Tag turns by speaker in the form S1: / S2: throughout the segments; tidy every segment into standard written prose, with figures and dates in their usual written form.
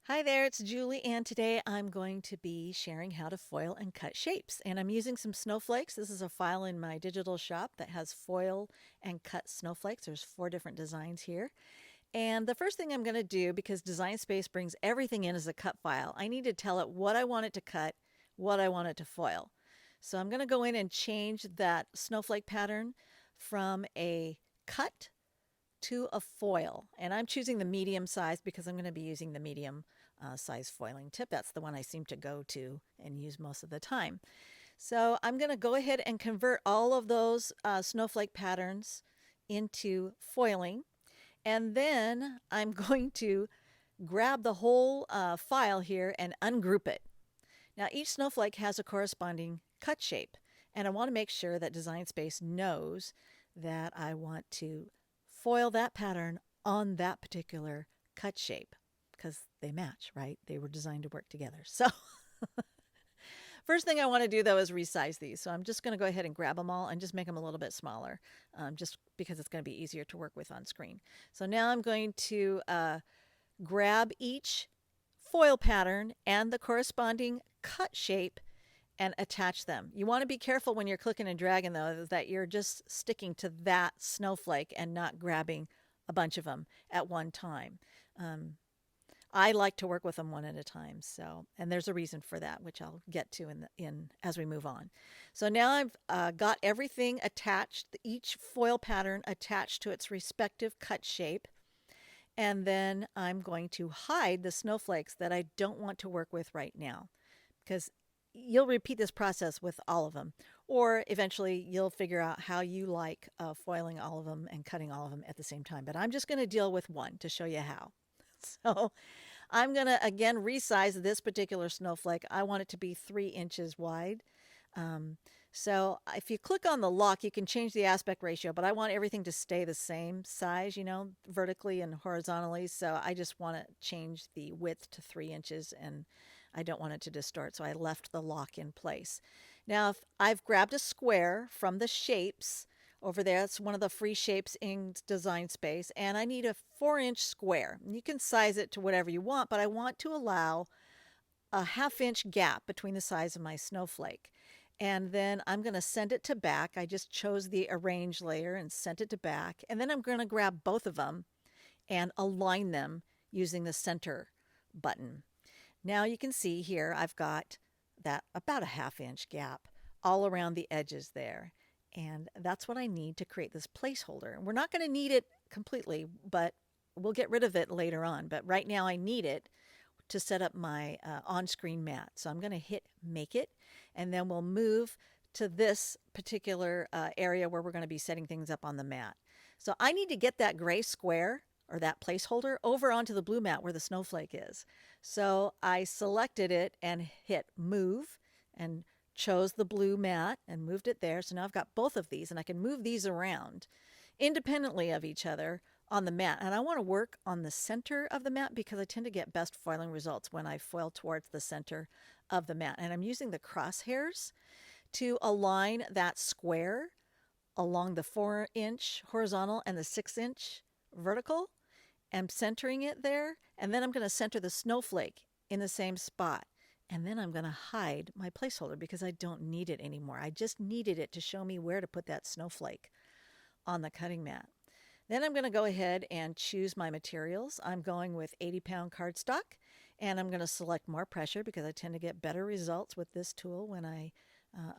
S1: Hi there, it's Julie, and today I'm going to be sharing how to foil and cut shapes. And I'm using some snowflakes. This is a file in my digital shop that has foil and cut snowflakes. There's 4 different designs here. And the first thing I'm going to do, because Design Space brings everything in as a cut file, I need to tell it what I want it to cut, what I want it to foil. So I'm going to go in and change that snowflake pattern from a cut to a foil. And I'm choosing the medium size because I'm going to be using the medium size foiling tip. That's the one I seem to go to and use most of the time. So I'm going to go ahead and convert all of those snowflake patterns into foiling. And then I'm going to grab the whole file here and ungroup it. Now each snowflake has a corresponding cut shape. And I want to make sure that Design Space knows that I want to foil that pattern on that particular cut shape because they match, right? They were designed to work together. So first thing I want to do though is resize these. So I'm just going to go ahead and grab them all and just make them a little bit smaller, just because it's going to be easier to work with on screen. So now I'm going to grab each foil pattern and the corresponding cut shape and attach them. You want to be careful when you're clicking and dragging though, that you're just sticking to that snowflake and not grabbing a bunch of them at one time. I like to work with them one at a time. So, and there's a reason for that, which I'll get to in as we move on. So now I've got everything attached, each foil pattern attached to its respective cut shape. And then I'm going to hide the snowflakes that I don't want to work with right now, because you'll repeat this process with all of them, or eventually you'll figure out how you like foiling all of them and cutting all of them at the same time. But I'm just going to deal with one to show you how. So I'm going to again resize this particular snowflake. I want it to be 3 inches wide. So if you click on the lock, you can change the aspect ratio, but I want everything to stay the same size, vertically and horizontally. So I just want to change the width to 3 inches, and I don't want it to distort. So I left the lock in place. Now, if I've grabbed a square from the shapes over there, it's one of the free shapes in Design Space, and I need a 4-inch square. You can size it to whatever you want, but I want to allow a 1/2 inch gap between the size of my snowflake. And then I'm going to send it to back. I just chose the arrange layer and sent it to back. And then I'm going to grab both of them and align them using the center button. Now you can see here I've got that about a 1/2 inch gap all around the edges there. And that's what I need to create this placeholder. We're not going to need it completely, but we'll get rid of it later on. But right now I need it to set up my on-screen mat. So I'm going to hit make it, and then we'll move to this particular area where we're going to be setting things up on the mat. So I need to get that gray square or that placeholder over onto the blue mat where the snowflake is. So I selected it and hit move and chose the blue mat and moved it there. So now I've got both of these, and I can move these around independently of each other on the mat. And I want to work on the center of the mat because I tend to get best foiling results when I foil towards the center of the mat. And I'm using the crosshairs to align that square along the 4-inch horizontal and the 6-inch vertical. I'm centering it there, and then I'm going to center the snowflake in the same spot. And then I'm going to hide my placeholder because I don't need it anymore. I just needed it to show me where to put that snowflake on the cutting mat. Then I'm going to go ahead and choose my materials. I'm going with 80-pound cardstock, and I'm going to select more pressure because I tend to get better results with this tool when I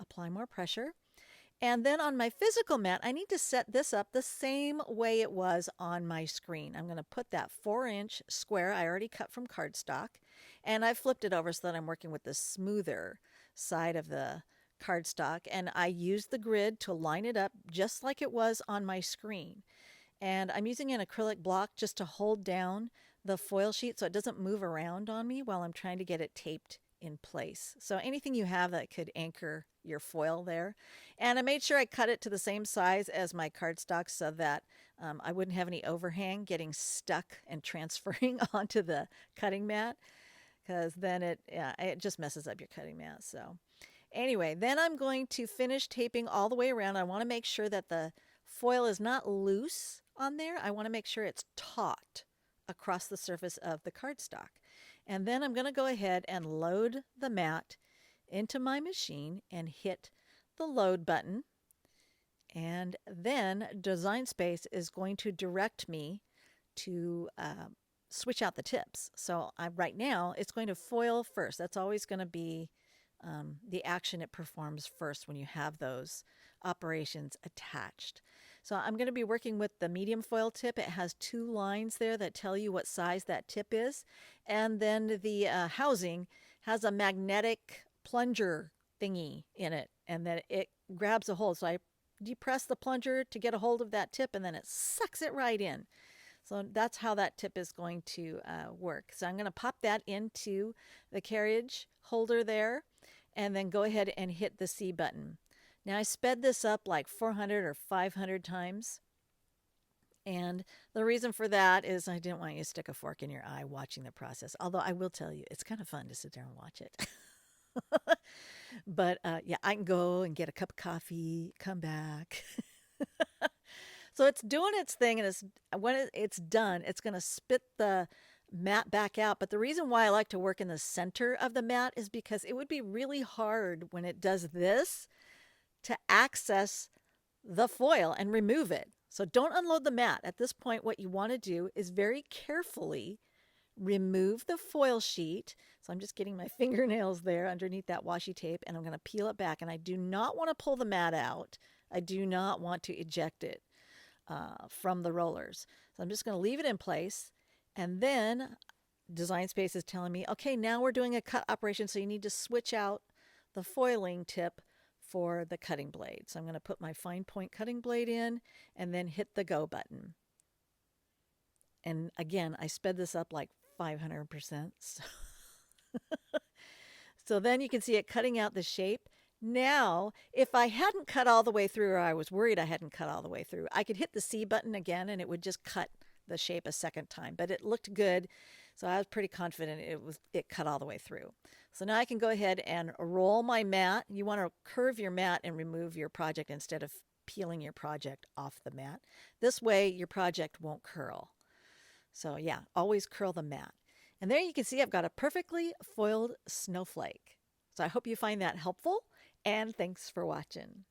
S1: apply more pressure. And then on my physical mat, I need to set this up the same way it was on my screen. I'm going to put that 4-inch square I already cut from cardstock, and I flipped it over so that I'm working with the smoother side of the cardstock, and I used the grid to line it up just like it was on my screen. And I'm using an acrylic block just to hold down the foil sheet so it doesn't move around on me while I'm trying to get it taped in place. So anything you have that could anchor your foil there. And I made sure I cut it to the same size as my cardstock so that I wouldn't have any overhang getting stuck and transferring onto the cutting mat, because then it just messes up your cutting mat. So anyway, then I'm going to finish taping all the way around. I want to make sure that the foil is not loose on there. I want to make sure it's taut across the surface of the cardstock. And then I'm going to go ahead and load the mat into my machine and hit the load button. And then Design Space is going to direct me to switch out the tips. So right now it's going to foil first. That's always going to be the action it performs first when you have those operations attached. So I'm going to be working with the medium foil tip. It has 2 lines there that tell you what size that tip is. And then the housing has a magnetic plunger thingy in it, and then it grabs a hold. So I depress the plunger to get a hold of that tip, and then it sucks it right in. So that's how that tip is going to work. So I'm going to pop that into the carriage holder there, and then go ahead and hit the C button. Now I sped this up like 400 or 500 times. And the reason for that is I didn't want you to stick a fork in your eye watching the process. Although I will tell you, it's kind of fun to sit there and watch it. But yeah, I can go and get a cup of coffee, come back. So it's doing its thing, and when it's done, it's going to spit the mat back out. But the reason why I like to work in the center of the mat is because it would be really hard when it does this to access the foil and remove it. So don't unload the mat. At this point, what you want to do is very carefully remove the foil sheet. So I'm just getting my fingernails there underneath that washi tape, and I'm going to peel it back. And I do not want to pull the mat out. I do not want to eject it from the rollers. So I'm just going to leave it in place. And then Design Space is telling me, okay, now we're doing a cut operation, so you need to switch out the foiling tip for the cutting blade. So I'm going to put my fine point cutting blade in and then hit the go button. And again, I sped this up like 500%. So then you can see it cutting out the shape. Now, if I hadn't cut all the way through, or I was worried I hadn't cut all the way through, I could hit the C button again and it would just cut the shape a second time. But it looked good, so I was pretty confident it cut all the way through. So now I can go ahead and roll my mat. You want to curve your mat and remove your project instead of peeling your project off the mat. This way your project won't curl. So yeah, always curl the mat. And there you can see I've got a perfectly foiled snowflake. So I hope you find that helpful, and thanks for watching.